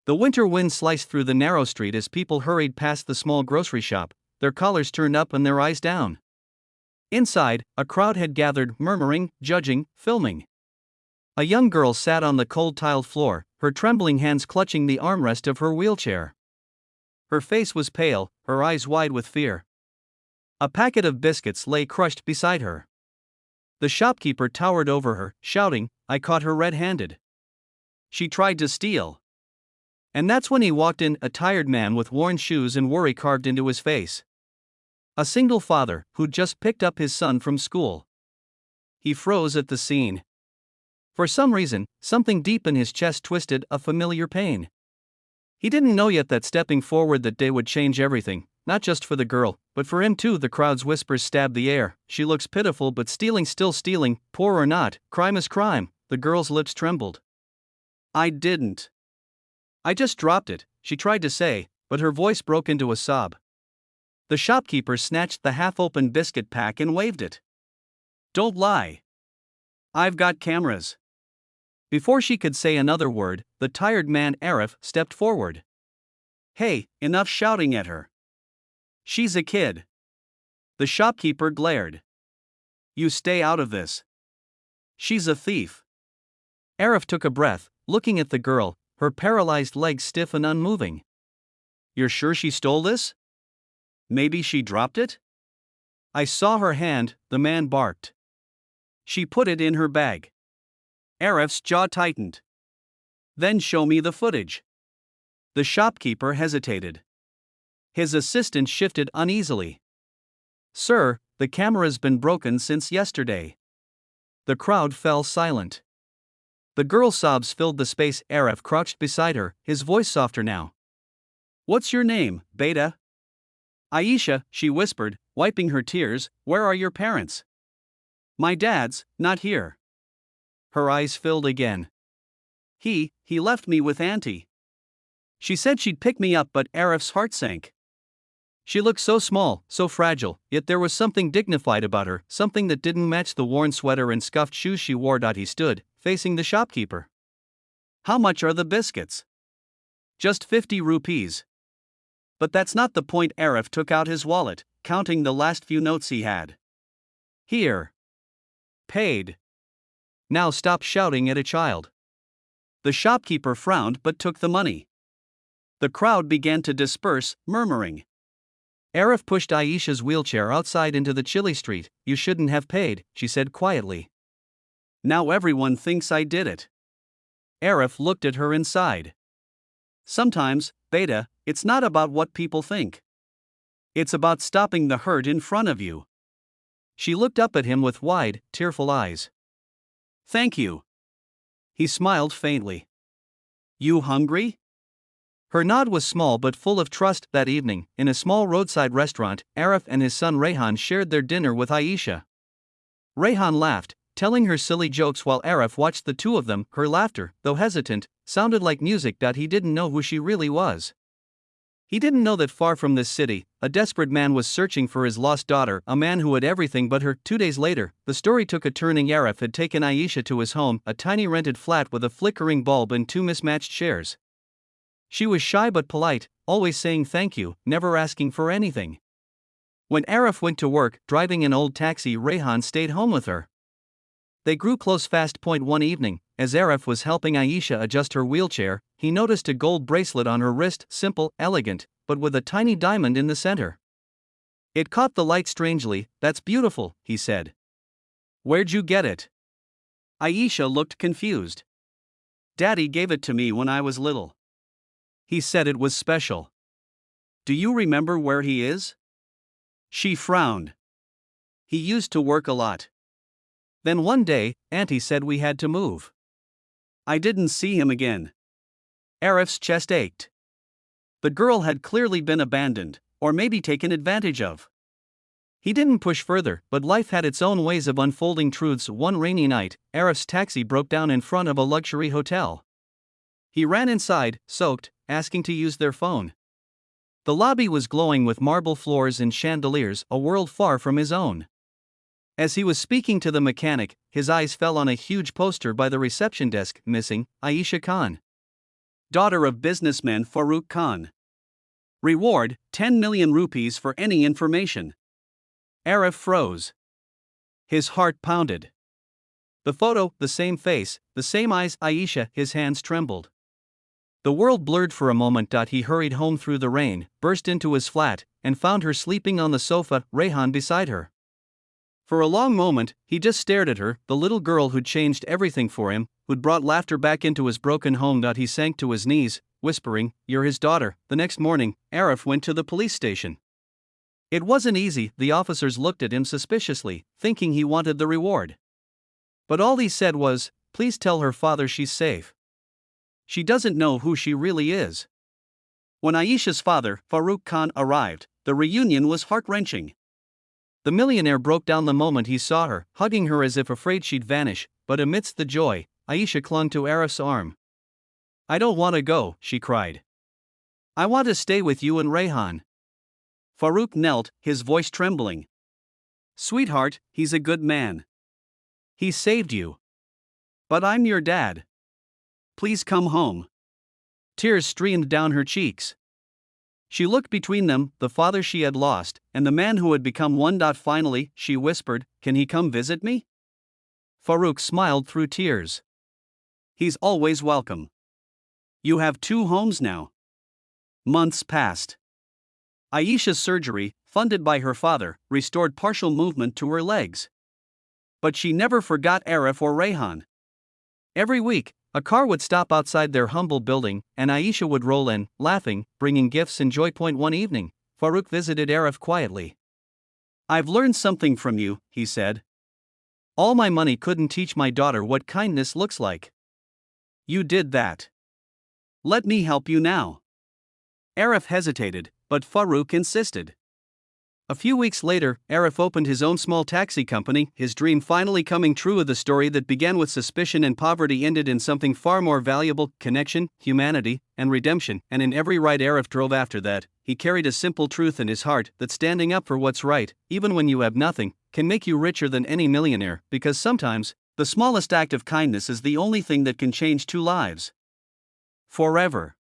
The winter wind sliced through the narrow street as people hurried past the small grocery shop, their collars turned up and their eyes down. Inside, a crowd had gathered, murmuring, judging, filming. A young girl sat on the cold tiled floor, her trembling hands clutching the armrest of her wheelchair. Her face was pale, her eyes wide with fear. A packet of biscuits lay crushed beside her. The shopkeeper towered over her, shouting, "I caught her red-handed. She tried to steal." And that's when he walked in, a tired man with worn shoes and worry carved into his face. A single father, who'd just picked up his son from school. He froze at the scene. For some reason, something deep in his chest twisted, a familiar pain. He didn't know yet that stepping forward that day would change everything, not just for the girl, but for him too. The crowd's whispers stabbed the air. "She looks pitiful, but stealing, still stealing, poor or not, crime is crime." The girl's lips trembled. "I didn't. I just dropped it," she tried to say, but her voice broke into a sob. The shopkeeper snatched the half-open biscuit pack and waved it. "Don't lie. I've got cameras." Before she could say another word, the tired man Arif stepped forward. "Hey, enough shouting at her. She's a kid." The shopkeeper glared. "You stay out of this. She's a thief." Arif took a breath, looking at the girl, her paralyzed legs stiff and unmoving. "You're sure she stole this? Maybe she dropped it?" "I saw her hand," the man barked. "She put it in her bag." Arif's jaw tightened. "Then show me the footage." The shopkeeper hesitated. His assistant shifted uneasily. "Sir, the camera's been broken since yesterday." The crowd fell silent. The girl's sobs filled the space. Arif crouched beside her, his voice softer now. "What's your name, Beta?" "Aisha," she whispered, wiping her tears. "Where are your parents?" "My dad's not here." Her eyes filled again. He left me with Auntie. She said she'd pick me up," but Arif's heart sank. She looked so small, so fragile, yet there was something dignified about her, something that didn't match the worn sweater and scuffed shoes she wore. He stood, facing the shopkeeper. "How much are the biscuits?" "Just 50 rupees. "But that's not the point." Arif took out his wallet, counting the last few notes he had. "Here. Paid. Now stop shouting at a child." The shopkeeper frowned but took the money. The crowd began to disperse, murmuring. Arif pushed Aisha's wheelchair outside into the chilly street. "You shouldn't have paid," she said quietly. "Now everyone thinks I did it." Arif looked at her and sighed. "Sometimes, Beta, it's not about what people think. It's about stopping the hurt in front of you." She looked up at him with wide, tearful eyes. "Thank you." He smiled faintly. "You hungry?" Her nod was small but full of trust. That evening, in a small roadside restaurant, Arif and his son Rayhan shared their dinner with Aisha. Rayhan laughed, telling her silly jokes while Arif watched the two of them. Her laughter, though hesitant, sounded like music. He didn't know who she really was. He didn't know that far from this city, a desperate man was searching for his lost daughter, a man who had everything but her. 2 days later, the story took a turning. Arif had taken Aisha to his home, a tiny rented flat with a flickering bulb and 2 mismatched chairs. She was shy but polite, always saying thank you, never asking for anything. When Arif went to work, driving an old taxi, Rayhan stayed home with her. They grew close fast. One evening, as Arif was helping Aisha adjust her wheelchair, he noticed a gold bracelet on her wrist, simple, elegant, but with a tiny diamond in the center. It caught the light strangely. "That's beautiful," he said. "Where'd you get it?" Aisha looked confused. "Daddy gave it to me when I was little. He said it was special." "Do you remember where he is?" She frowned. "He used to work a lot. Then one day, Auntie said we had to move. I didn't see him again." Arif's chest ached. The girl had clearly been abandoned, or maybe taken advantage of. He didn't push further, but life had its own ways of unfolding truths. One rainy night, Arif's taxi broke down in front of a luxury hotel. He ran inside, soaked, asking to use their phone. The lobby was glowing with marble floors and chandeliers, a world far from his own. As he was speaking to the mechanic, his eyes fell on a huge poster by the reception desk, "Missing, Aisha Khan." daughter of businessman Farooq Khan. Reward, 10 million rupees for any information. Arif froze. His heart pounded. The photo, the same face, the same eyes, Aisha, his hands trembled. The world blurred for a moment. He hurried home through the rain, burst into his flat, and found her sleeping on the sofa, Rehan beside her. For a long moment, he just stared at her, the little girl who'd changed everything for him, who'd brought laughter back into his broken home. He sank to his knees, whispering, "You're his daughter." The next morning, Arif went to the police station. It wasn't easy. The officers looked at him suspiciously, thinking he wanted the reward. But all he said was, "Please tell her father she's safe. She doesn't know who she really is." When Aisha's father, Farooq Khan, arrived, the reunion was heart-wrenching. The millionaire broke down the moment he saw her, hugging her as if afraid she'd vanish, but amidst the joy, Aisha clung to Arif's arm. "I don't want to go," she cried. "I want to stay with you and Rehan." Farooq knelt, his voice trembling. "Sweetheart, he's a good man. He saved you. But I'm your dad. Please come home." Tears streamed down her cheeks. She looked between them, the father she had lost, and the man who had become one. Finally, she whispered, "Can he come visit me?" Farooq smiled through tears. "He's always welcome. You have 2 homes now." Months passed. Aisha's surgery, funded by her father, restored partial movement to her legs. But she never forgot Arif or Rehan. Every week, a car would stop outside their humble building, and Aisha would roll in, laughing, bringing gifts and joy. One evening, Farooq visited Arif quietly. "I've learned something from you," he said. "All my money couldn't teach my daughter what kindness looks like. You did that. Let me help you now." Arif hesitated, but Farooq insisted. A few weeks later, Arif opened his own small taxi company, his dream finally coming true. The story that began with suspicion and poverty ended in something far more valuable: connection, humanity, and redemption. And in every ride Arif drove after that, he carried a simple truth in his heart, that standing up for what's right, even when you have nothing, can make you richer than any millionaire, because sometimes, the smallest act of kindness is the only thing that can change 2 lives forever.